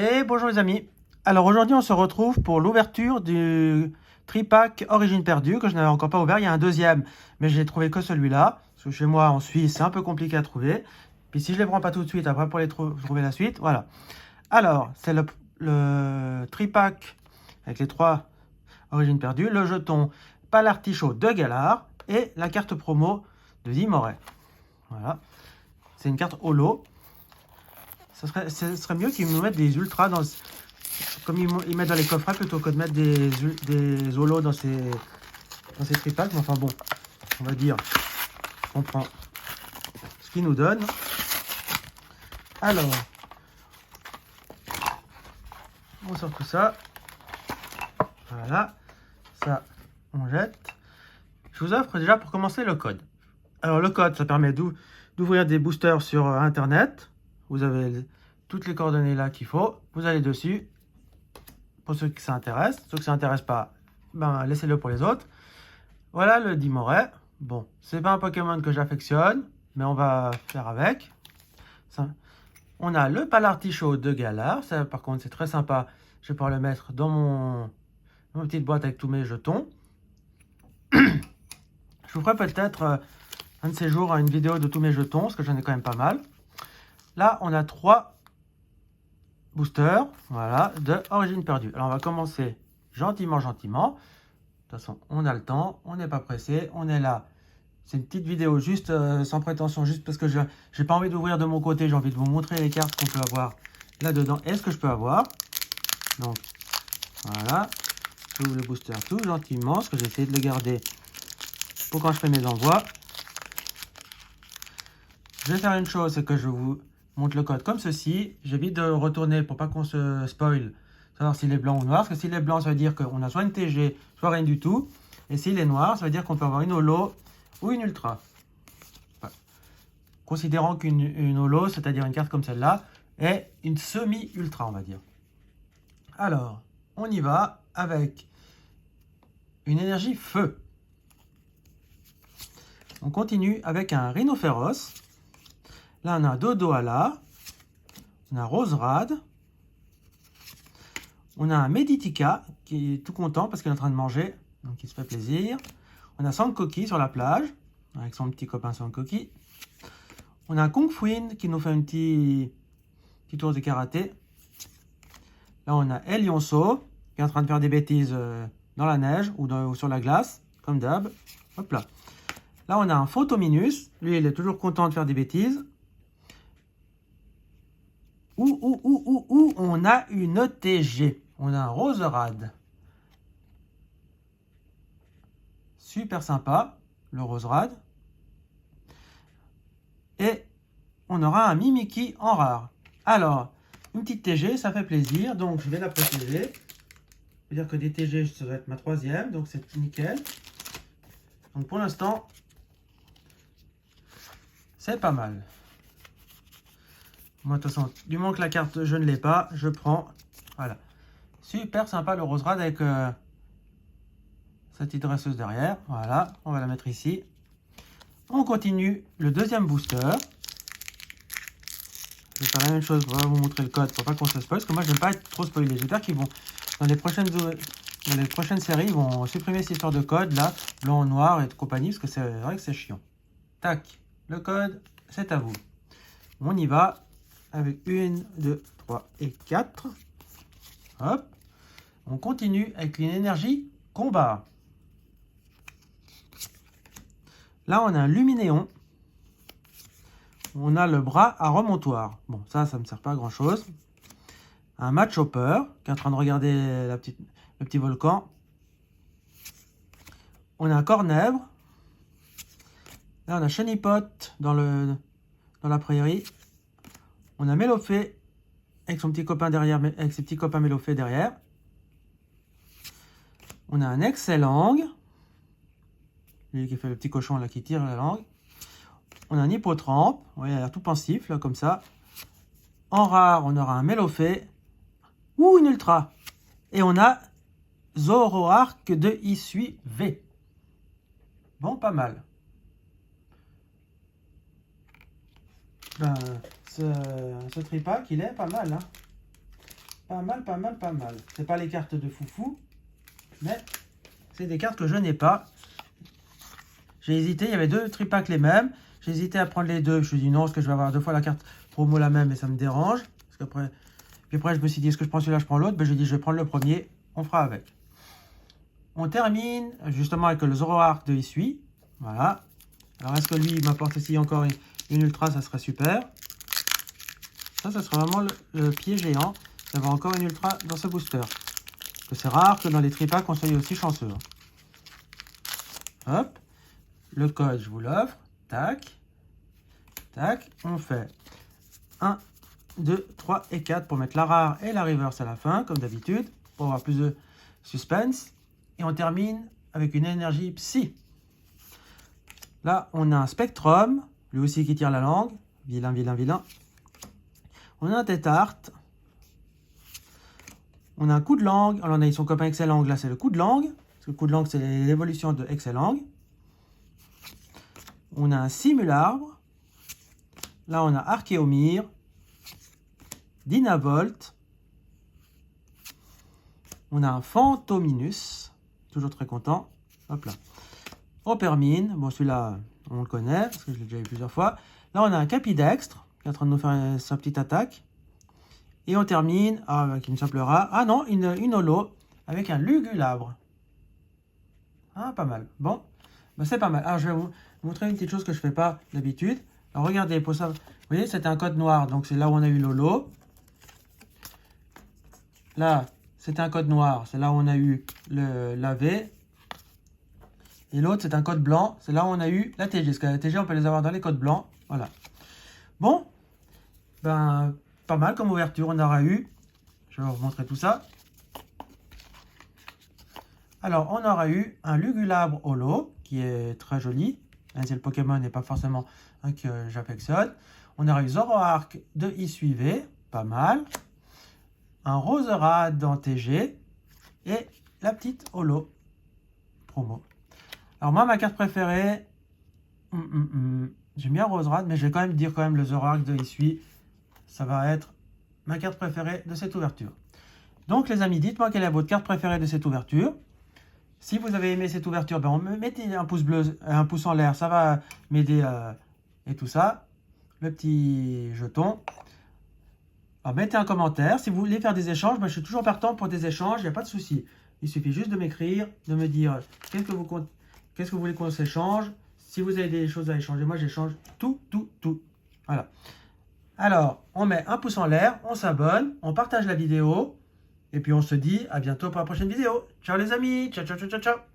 Et bonjour les amis. Alors aujourd'hui on se retrouve pour l'ouverture du tripack Origine perdue que je n'avais encore pas ouvert. Il y a un deuxième mais j'ai trouvé que celui-là. Parce que chez moi en Suisse c'est un peu compliqué à trouver. Puis si je les prends pas tout de suite, après pour les trouver la suite, voilà. Alors c'est le tripack avec les 3 Origine perdue, le jeton Pal Artichaut de Galard et la carte promo de Dimoret. Voilà. C'est une carte holo. Ce serait mieux qu'ils nous mettent des ultras dans... Comme ils mettent dans les coffrets plutôt que de mettre des holos dans ces tripacks. Mais enfin bon, on va dire, on prend ce qu'ils nous donnent. Alors, on sort tout ça. Voilà, ça, on jette. Je vous offre déjà pour commencer le code. Alors le code, ça permet d'ouvrir des boosters sur Internet. Vous avez toutes les coordonnées là qu'il faut. Vous allez dessus. Pour ceux qui s'intéressent. Ceux qui ne s'intéressent pas, ben, laissez-le pour les autres. Voilà le Dimoret. Bon, c'est pas un Pokémon que j'affectionne, mais on va faire avec. Ça. On a le Pal Artichaut de Galard. Ça, par contre, c'est très sympa. Je vais pouvoir le mettre dans ma petite boîte avec tous mes jetons. Je vous ferai peut-être un de ces jours une vidéo de tous mes jetons, parce que j'en ai quand même pas mal. Là, on a 3 boosters, voilà, de Origine perdue. Alors, on va commencer gentiment. De toute façon, on a le temps, on n'est pas pressé, on est là. C'est une petite vidéo juste sans prétention, juste parce que je n'ai pas envie d'ouvrir de mon côté, j'ai envie de vous montrer les cartes qu'on peut avoir là-dedans et ce que je peux avoir. Donc, voilà, j'ouvre le booster tout gentiment, parce que j'ai essayé de le garder pour quand je fais mes envois. Je vais faire une chose, c'est que je vous montre le code comme ceci. J'évite de retourner pour pas qu'on se spoil, savoir s'il est blanc ou noir. Parce que s'il est blanc, ça veut dire qu'on a soit une TG, soit rien du tout. Et s'il est noir, ça veut dire qu'on peut avoir une holo ou une ultra. Enfin, considérant qu'une holo, c'est-à-dire une carte comme celle-là, est une semi-ultra, on va dire. Alors, on y va avec une énergie feu. On continue avec un Rhinophéros. Là, on a Dodohala, on a Roserade, on a un Meditica qui est tout content parce qu'il est en train de manger, donc il se fait plaisir. On a Sankoki sur la plage, avec son petit copain Sankoki. On a un Kung Fuin qui nous fait un petit tour de karaté. Là, on a El Yonso qui est en train de faire des bêtises dans la neige ou sur la glace, comme d'hab. Hop là. Là, on a un Photominus. Lui, il est toujours content de faire des bêtises. On a une TG. On a un Roserade. Super sympa, le Roserade. Et on aura un Mimikyu en rare. Alors, une petite TG, ça fait plaisir. Donc, je vais la protéger. Je veux dire que des TG, ça doit être ma 3e. Donc, c'est nickel. Donc, pour l'instant, c'est pas mal. Moi, de toute façon, du moment que la carte, je ne l'ai pas, je prends. Voilà. Super sympa le Roserade avec sa petite dresseuse derrière. Voilà, on va la mettre ici. On continue le deuxième booster. Je vais faire la même chose pour vous montrer le code pour pas qu'on se spoil. Parce que moi, je n'aime pas être trop spoilé. J'espère qu'ils vont, dans les prochaines séries, ils vont supprimer cette histoire de code là, blanc, noir et compagnie. Parce que c'est vrai que c'est chiant. Tac, le code, c'est à vous. On y va. Avec 1, 2, 3 et 4. Hop. On continue avec une énergie combat. Là, on a un Luminéon. On a le bras à remontoir. Bon, ça ne me sert pas à grand chose. Un Machopper qui est en train de regarder le petit volcan. On a un Cornèvre. Là, on a Chenipot dans la prairie. On a Mélofée avec son petit copain derrière, avec ses petits copains Mélofée derrière. On a un Excellang. Lui qui fait le petit cochon là qui tire la langue. On a un Hippotrampe. Ouais, il a l'air tout pensif là comme ça. En rare, on aura un Mélofée. Ou une Ultra. Et on a Zoroark de Issui V. Bon, pas mal. Ben, ce tripack, il est pas mal. Hein. Pas mal, pas mal, pas mal. C'est pas les cartes de foufou, mais c'est des cartes que je n'ai pas. J'ai hésité, il y avait deux tripacks les mêmes. J'ai hésité à prendre les deux. Je me suis dit non, parce que je vais avoir deux fois la carte promo la même et ça me dérange. Parce qu'après, puis après, je me suis dit, est-ce que je prends celui-là, je prends l'autre? Ben, j'ai dit, je vais prendre le premier, on fera avec. On termine justement avec le Zoroark de Hisui. Voilà. Alors, est-ce que lui, il m'apporte aussi encore une ultra? Ça serait super. Ça serait vraiment le pied géant d'avoir encore une ultra dans ce booster. Parce que c'est rare que dans les tripacks, on soit aussi chanceux. Hop. Le code, je vous l'offre. Tac. Tac. On fait 1, 2, 3 et 4 pour mettre la rare et la reverse à la fin, comme d'habitude, pour avoir plus de suspense. Et on termine avec une énergie psy. Là, on a un Spectrum, lui aussi qui tire la langue. Vilain, vilain, vilain. On a un Tétart. On a un coup de langue. Alors, on a son copain Excellang. Là, c'est le coup de langue. Parce que le coup de langue, c'est l'évolution de Excellang. On a un Simularbre. Là, on a Archéomir. Dynavolt. On a un Fantominus. Toujours très content. Hop là. Opermine. Bon, celui-là, on le connaît. Parce que je l'ai déjà eu plusieurs fois. Là, on a un Capidextre. Qui est en train de nous faire sa petite attaque. Et on termine avec une simple rare. Ah non, une holo. Avec un Lugulabre. Ah, pas mal. Bon. Ben, c'est pas mal. Alors, je vais vous montrer une petite chose que je ne fais pas d'habitude. Alors, regardez, pour ça, vous voyez, c'était un code noir. Donc, c'est là où on a eu l'holo. Là, c'est un code noir. C'est là où on a eu la V. Et l'autre, c'est un code blanc. C'est là où on a eu la TG. Parce que la TG, on peut les avoir dans les codes blancs. Voilà. Bon. Ben, pas mal comme ouverture on aura eu. Je vais vous montrer tout ça. Alors, on aura eu un Lugulabre holo, qui est très joli. Même si le Pokémon n'est pas forcément un que j'affectionne. On aura eu Zoroark de Hisui, pas mal. Un Roserade en TG. Et la petite holo promo. Alors moi, ma carte préférée, j'aime bien Roserade, mais je vais quand même dire le Zoroark de Hisui. Ça va être ma carte préférée de cette ouverture. Donc les amis, dites-moi quelle est votre carte préférée de cette ouverture. Si vous avez aimé cette ouverture, ben mettez un pouce bleu, un pouce en l'air, ça va m'aider et tout ça. Le petit jeton. Alors mettez un commentaire. Si vous voulez faire des échanges, ben, je suis toujours partant pour des échanges, il n'y a pas de souci. Il suffit juste de m'écrire, de me dire qu'est-ce que vous voulez qu'on s'échange. Si vous avez des choses à échanger, moi j'échange tout. Voilà. Alors, on met un pouce en l'air, on s'abonne, on partage la vidéo. Et puis on se dit à bientôt pour la prochaine vidéo. Ciao les amis, ciao.